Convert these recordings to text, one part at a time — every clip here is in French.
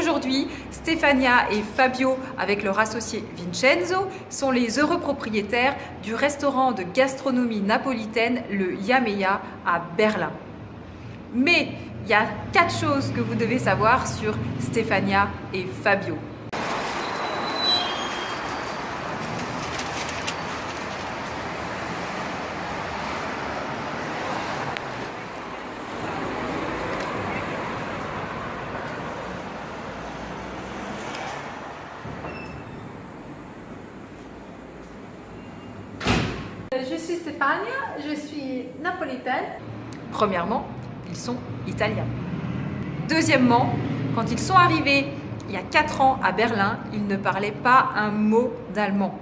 aujourd'hui, Stefania et Fabio, avec leur associé Vincenzo, sont les heureux propriétaires du restaurant de gastronomie napolitaine, le Yameya, à Berlin. Mais il y a 4 choses que vous devez savoir sur Stefania et Fabio. Je suis Stefania, je suis napolitaine. Premièrement, ils sont italiens. Deuxièmement, quand ils sont arrivés il y a 4 ans à Berlin, ils ne parlaient pas un mot d'allemand.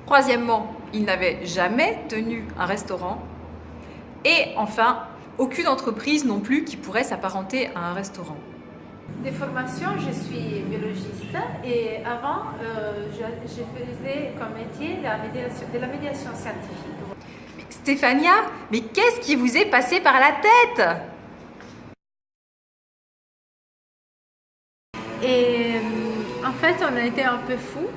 Troisièmement, ils n'avaient jamais tenu un restaurant. Et enfin, aucune entreprise non plus qui pourrait s'apparenter à un restaurant. De formation, je suis biologiste et avant, je faisais comme métier de la médiation scientifique. Stefania, mais qu'est-ce qui vous est passé par la tête? Et en fait, on a été un peu fous.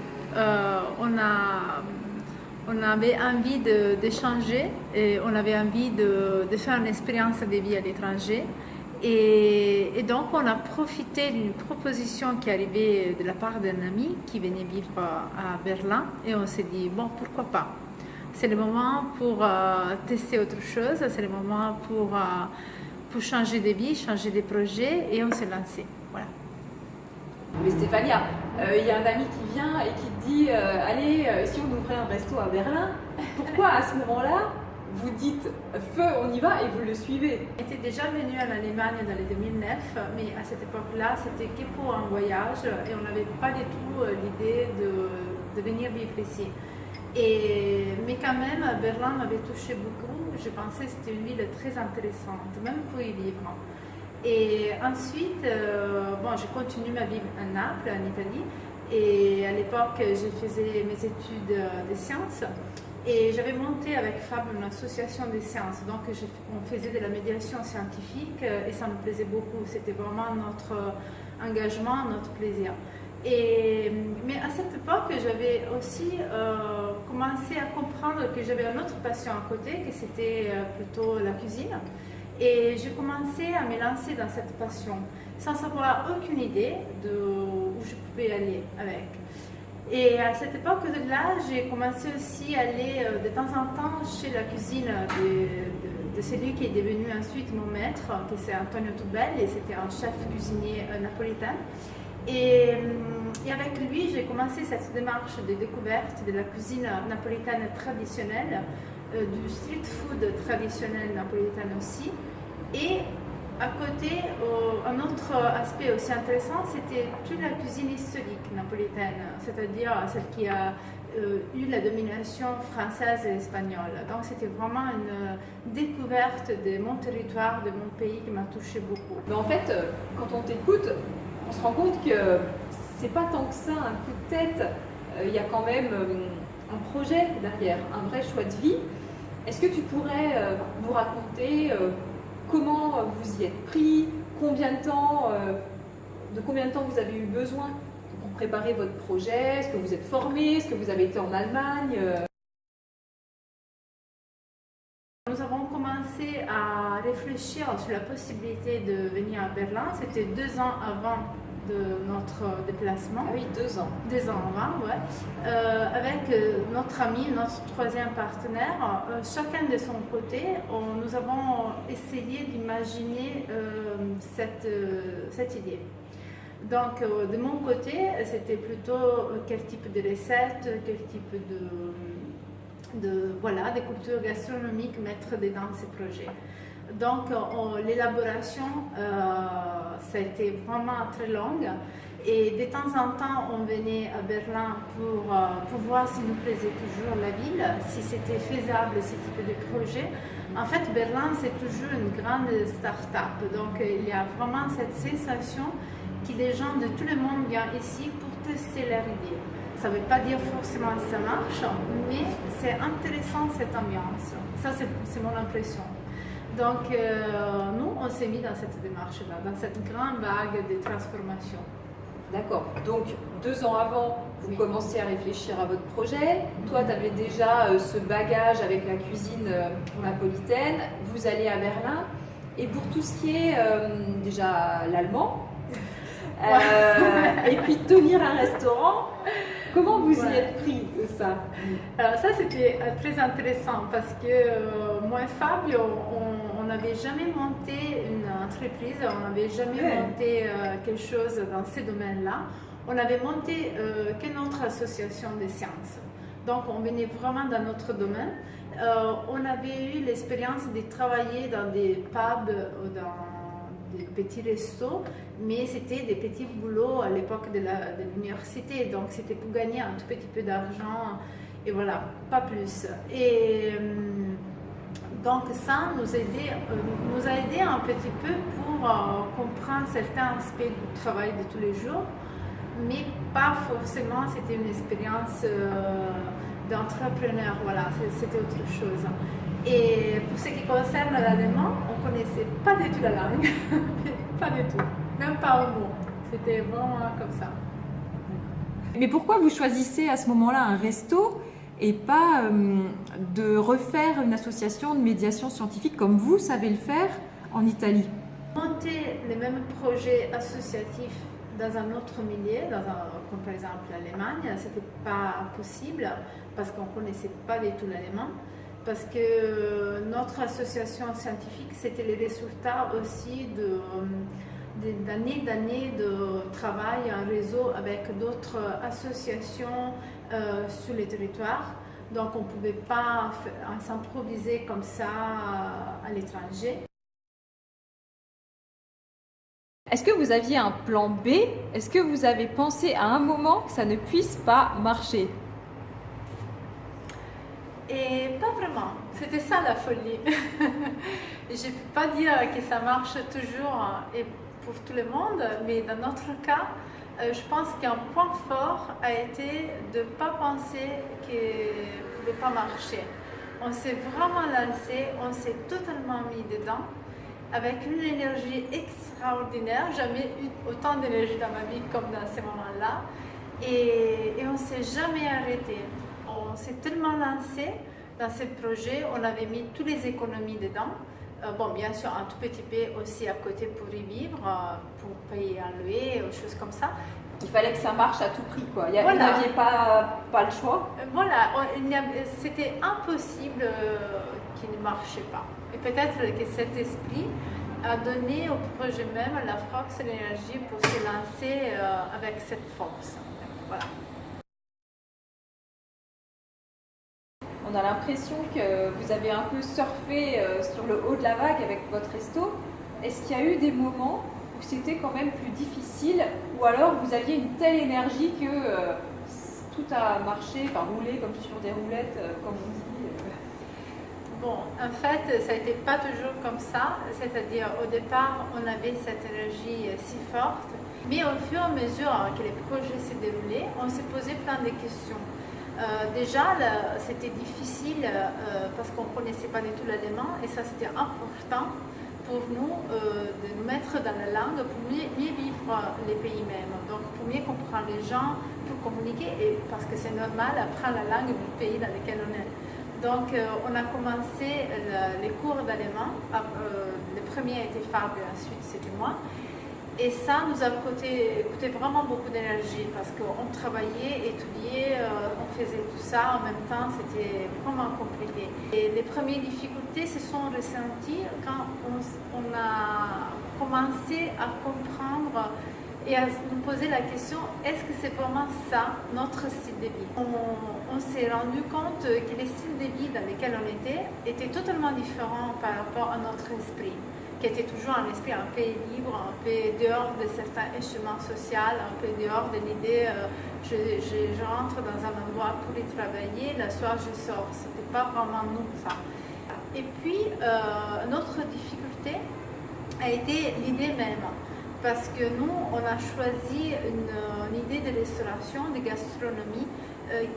On avait envie de changer et on avait envie de faire une expérience de vie à l'étranger. Et donc, on a profité d'une proposition qui arrivait de la part d'un ami qui venait vivre à Berlin et on s'est dit, bon, pourquoi pas? C'est le moment pour tester autre chose, c'est le moment pour changer de vie, changer de projet et on s'est lancé. Voilà. Mais Stefania, il y a un ami qui vient et qui te dit allez, si on ouvrait un resto à Berlin, pourquoi à ce moment-là vous dites feu, on y va et vous le suivez? On était déjà venu en Allemagne dans les 2009, mais à cette époque-là, c'était que pour un voyage et on n'avait pas du tout l'idée de venir vivre ici. Mais quand même, Berlin m'avait touché beaucoup. Je pensais que c'était une ville très intéressante, même pour y vivre. Et ensuite, j'ai continué ma vie à Naples, en Italie. Et à l'époque, je faisais mes études de sciences. Et j'avais monté avec Fab une association de sciences. Donc, on faisait de la médiation scientifique et ça me plaisait beaucoup. C'était vraiment notre engagement, notre plaisir. Mais à cette époque, j'avais aussi commencé à comprendre que j'avais une autre passion à côté, que c'était plutôt la cuisine. Et j'ai commencé à me lancer dans cette passion, sans avoir aucune idée où je pouvais aller avec. Et à cette époque-là, j'ai commencé aussi à aller de temps en temps chez la cuisine de celui qui est devenu ensuite mon maître, qui c'est Antonio Tubelli, et c'était un chef cuisinier napolitain. Et avec lui, j'ai commencé cette démarche de découverte de la cuisine napolitaine traditionnelle, du street food traditionnel napolitain aussi. Et à côté, un autre aspect aussi intéressant, c'était toute la cuisine historique napolitaine, c'est-à-dire celle qui a eu la domination française et espagnole. Donc c'était vraiment une découverte de mon territoire, de mon pays qui m'a touchée beaucoup. Mais en fait, quand on t'écoute, on se rend compte que c'est pas tant que ça un coup de tête. Il y a quand même un projet derrière, un vrai choix de vie. Est-ce que tu pourrais nous raconter comment vous y êtes pris, de combien de temps vous avez eu besoin pour préparer votre projet? Est-ce que vous êtes formé? Est-ce que vous avez été en Allemagne? Nous avons commencé à réfléchir sur la possibilité de venir à Berlin. C'était 2 ans avant de notre déplacement. Ah oui, 2 ans. 2 ans avant, ouais. Avec notre ami, notre troisième partenaire, chacun de son côté, nous avons essayé d'imaginer cette idée. Donc, de mon côté, c'était plutôt quel type de recettes, quel type de cultures gastronomiques mettre dans ces projets. Donc, l'élaboration, ça a été vraiment très longue. Et de temps en temps, on venait à Berlin pour voir si nous plaisait toujours la ville, si c'était faisable ce type de projet. En fait, Berlin, c'est toujours une grande start-up. Donc, il y a vraiment cette sensation que les gens de tout le monde viennent ici pour tester leur idée. Ça ne veut pas dire forcément que ça marche, mais c'est intéressant cette ambiance. Ça, c'est mon impression. Donc, nous, on s'est mis dans cette démarche-là, dans cette grande vague de transformation. D'accord. Donc, 2 ans avant, vous commencez à réfléchir à votre projet. Toi, tu avais déjà ce bagage avec la cuisine napolitaine. Vous allez à Berlin. Et pour tout ce qui est déjà l'allemand, et puis tenir un restaurant, comment vous y êtes pris de ça? Alors ça, c'était très intéressant parce que moi et Fabio, on n'avait jamais monté une entreprise, on n'avait jamais monté quelque chose dans ces domaines-là. On avait monté que notre association des sciences. Donc on venait vraiment dans notre domaine. On avait eu l'expérience de travailler dans des pubs ou dans des petits restos, mais c'était des petits boulots à l'époque de l'université, donc c'était pour gagner un tout petit peu d'argent, et voilà, pas plus. Et donc ça nous a aidé un petit peu pour comprendre certains aspects du travail de tous les jours, mais pas forcément, c'était une expérience d'entrepreneur, voilà, c'était autre chose. Et pour ce qui concerne l'allemand, on ne connaissait pas du tout la langue, pas du tout, même pas un mot. C'était vraiment comme ça. Mais pourquoi vous choisissez à ce moment-là un resto et pas de refaire une association de médiation scientifique comme vous savez le faire en Italie? Monter les mêmes projets associatifs dans un autre milieu, comme par exemple l'Allemagne, c'était pas possible parce qu'on ne connaissait pas du tout l'allemand. Parce que notre association scientifique, c'était les résultats aussi d'années de travail en réseau avec d'autres associations sur les territoires. Donc on ne pouvait pas s'improviser comme ça à l'étranger. Est-ce que vous aviez un plan B? Est-ce que vous avez pensé à un moment que ça ne puisse pas marcher? Et pas vraiment, c'était ça la folie. Je ne peux pas dire que ça marche toujours et pour tout le monde, mais dans notre cas, je pense qu'un point fort a été de ne pas penser qu'il ne pouvait pas marcher. On s'est vraiment lancé, on s'est totalement mis dedans avec une énergie extraordinaire. Jamais eu autant d'énergie dans ma vie comme dans ces moments-là. Et on ne s'est jamais arrêté. On s'est tellement lancé dans ce projet, on avait mis toutes les économies dedans. Bon, bien sûr, un tout petit peu aussi à côté pour y vivre, pour payer un loyer, ou choses comme ça. Il fallait que ça marche à tout prix, quoi. Vous n'aviez pas le choix. Voilà, c'était impossible qu'il ne marchait pas. Et peut-être que cet esprit a donné au projet même la force et l'énergie pour se lancer avec cette force. Voilà. On a l'impression que vous avez un peu surfé sur le haut de la vague avec votre resto. Est-ce qu'il y a eu des moments où c'était quand même plus difficile, ou alors vous aviez une telle énergie que tout a marché, enfin roulé comme sur des roulettes, comme on dit? Bon, en fait, ça n'était pas toujours comme ça. C'est-à-dire, au départ, on avait cette énergie si forte, mais au fur et à mesure que les projets se déroulaient, on s'est posé plein de questions. Déjà, c'était difficile parce qu'on ne connaissait pas du tout l'allemand, et ça, c'était important pour nous de nous mettre dans la langue pour mieux vivre les pays même. Donc, pour mieux comprendre les gens, pour communiquer, et parce que c'est normal apprendre la langue du pays dans lequel on est. Donc, on a commencé les cours d'allemand. Le premier était Fabio, ensuite c'était moi. Et ça nous a coûté vraiment beaucoup d'énergie parce qu'on travaillait, étudiait, on faisait tout ça en même temps, c'était vraiment compliqué. Et les premières difficultés se sont ressenties quand on a commencé à comprendre et à nous poser la question, est-ce que c'est vraiment ça notre style de vie? On s'est rendu compte que les styles de vie dans lesquels on était totalement différents par rapport à notre esprit, qui était toujours un esprit un peu libre, un peu dehors de certains échelons sociaux, un peu dehors de l'idée je rentre dans un endroit pour y travailler, le soir je sors. C'était pas vraiment nous ça. Et puis notre difficulté a été l'idée même, parce que nous on a choisi une idée de restauration, de gastronomie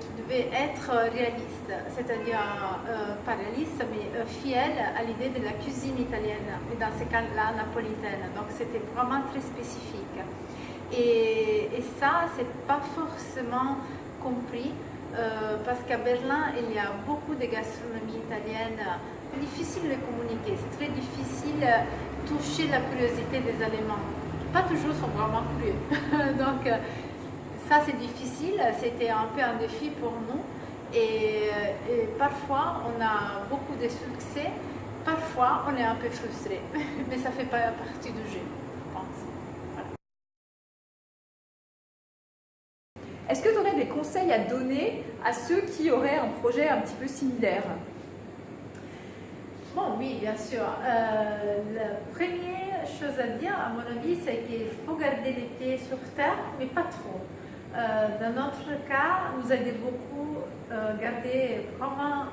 qui devait être réaliste, c'est-à-dire pas réaliste, mais fidèle à l'idée de la cuisine italienne, et dans ce cas-là napolitaine. Donc c'était vraiment très spécifique. Et ça, c'est pas forcément compris parce qu'à Berlin, il y a beaucoup de gastronomie italienne. C'est difficile de communiquer, c'est très difficile de toucher la curiosité des Allemands. Pas toujours sont vraiment curieux. Donc, ça, c'est difficile. C'était un peu un défi pour nous. Et parfois, on a beaucoup de succès. Parfois, on est un peu frustré. Mais ça fait pas partie du jeu, je pense. Voilà. Est-ce que tu aurais des conseils à donner à ceux qui auraient un projet un petit peu similaire? Bon, oui, bien sûr. La première chose à dire, à mon avis, c'est qu'il faut garder les pieds sur terre, mais pas trop. Dans notre cas, nous aidez beaucoup garder vraiment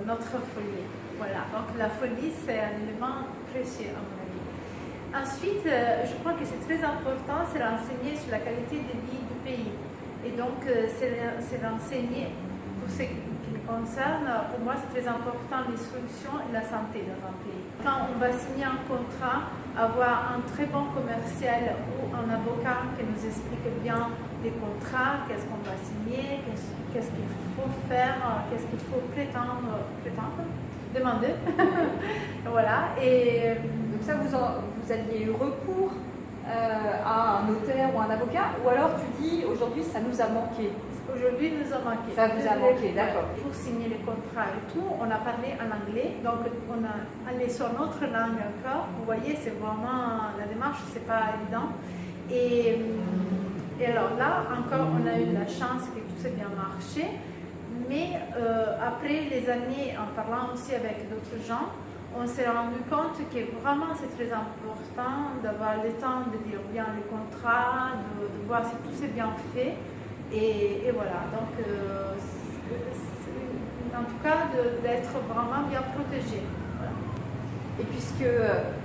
notre folie. Voilà, donc la folie, c'est un élément précieux à mon avis. Ensuite, je crois que c'est très important, c'est d'enseigner sur la qualité de vie du pays. Et donc, c'est d'enseigner, pour ce qui me concerne, pour moi, c'est très important l'instruction et la santé dans un pays. Quand on va signer un contrat, avoir un très bon commercial ou un avocat qui nous explique bien les contrats, qu'est-ce qu'on va signer, qu'est-ce qu'il faut faire, qu'est-ce qu'il faut demander. Voilà. Et donc ça, vous aviez eu recours à un notaire ou un avocat, ou alors tu dis aujourd'hui ça nous a manqué? Aujourd'hui, nous a manqué. Ça vous a manqué, d'accord. Pour signer les contrats et tout, on a parlé en anglais, donc on a allé sur notre langue encore. Vous voyez, c'est vraiment la démarche, c'est pas évident. Et alors là, encore, on a eu la chance que tout s'est bien marché. Mais après les années, en parlant aussi avec d'autres gens, on s'est rendu compte que vraiment c'est très important d'avoir le temps de lire bien les contrats, de voir si tout s'est bien fait. Et voilà, donc en tout cas d'être vraiment bien protégé. Voilà. Et puisque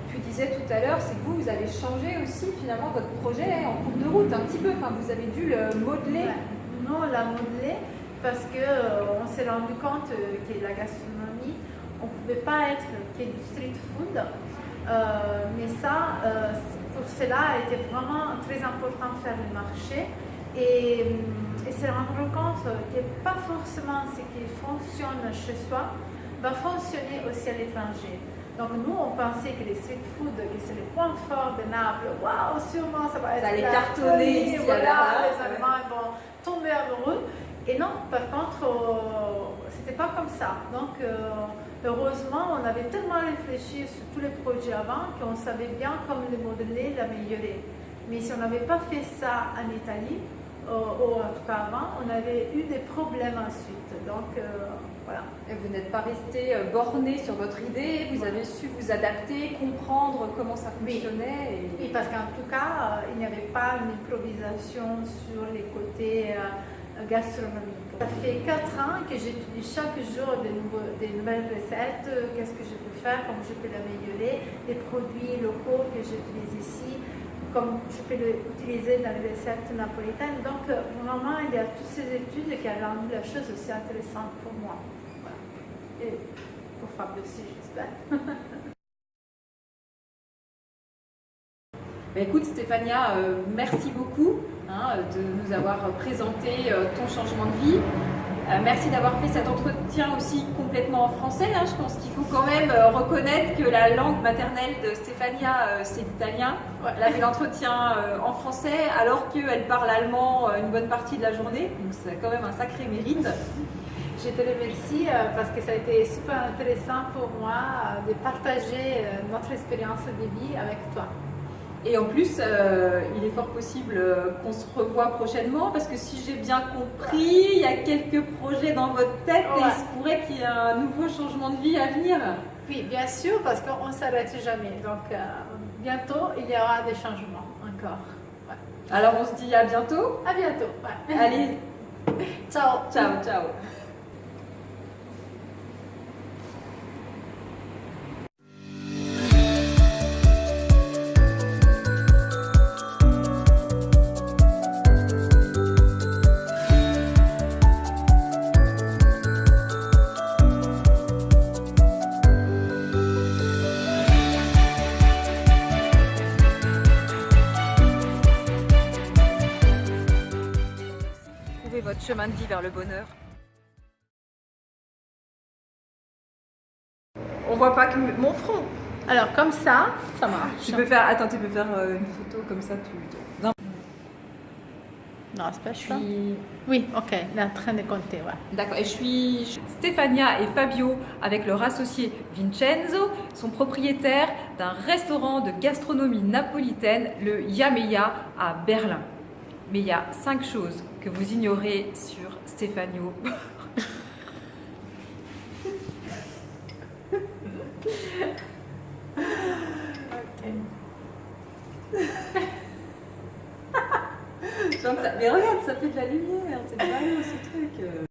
tu disais tout à l'heure, c'est que vous avez changé aussi finalement votre projet en cours de route un petit peu, enfin vous avez dû le modeler. Ouais. Non, on l'a modelé parce qu'on s'est rendu compte que la gastronomie, on ne pouvait pas être que du street food, mais ça, pour cela, il était vraiment très important de faire le marché. Et se rendre compte que pas forcément ce qui fonctionne chez soi va fonctionner aussi à l'étranger. Donc nous, on pensait que les street food, que c'est le point fort de Naples, waouh, sûrement ça va être allait cartonner ici, voilà, les Allemands vont tomber amoureux. Et non, par contre, c'était pas comme ça. Donc heureusement, on avait tellement réfléchi sur tous les projets avant qu'on savait bien comment les modeler, l'améliorer. Mais si on n'avait pas fait ça en Italie, ou en tout cas avant, on avait eu des problèmes ensuite. Donc voilà. Et vous n'êtes pas resté borné sur votre idée, vous avez su vous adapter, comprendre comment ça fonctionnait. Oui, parce qu'en tout cas, il n'y avait pas une improvisation sur les côtés gastronomiques. Ça fait 4 ans que j'étudie chaque jour des nouvelles recettes, qu'est-ce que je peux faire, comment je peux l'améliorer, les produits locaux que j'utilise ici, comme je peux l'utiliser dans les recettes napolitaines. Donc, vraiment, il y a toutes ces études qui ont rendu la chose aussi intéressante pour moi. Voilà. Et pour Fabio aussi, j'espère. Écoute Stéphania, merci beaucoup de nous avoir présenté ton changement de vie. Merci d'avoir fait cet entretien aussi complètement en français. Je pense qu'il faut quand même reconnaître que la langue maternelle de Stéphania, c'est l'italien. Elle a fait l'entretien en français alors qu'elle parle allemand une bonne partie de la journée. Donc c'est quand même un sacré mérite. Je te remercie parce que ça a été super intéressant pour moi de partager notre expérience de vie avec toi. Et en plus, il est fort possible qu'on se revoie prochainement parce que si j'ai bien compris, il y a quelques projets dans votre tête et il se pourrait qu'il y ait un nouveau changement de vie à venir. Oui, bien sûr, parce qu'on ne s'arrête jamais. Donc, bientôt, il y aura des changements encore. Ouais. Alors, on se dit à bientôt. À bientôt. Ouais. Allez. Ciao. Ciao, ciao. trouvé votre chemin de vie vers le bonheur? On voit pas que mon front. Alors comme ça marche. Tu peux faire une photo comme ça. Non. Non, c'est pas Je ça. suis... Oui, ok, il est en train de compter, ouais. D'accord, et je suis Stéphania et Fabio avec leur associé Vincenzo, sont propriétaires d'un restaurant de gastronomie napolitaine, le Yameya à Berlin. Mais il y a 5 choses que vous ignorez sur Stéphano. Mais regarde, ça fait de la lumière, c'est beau ce truc.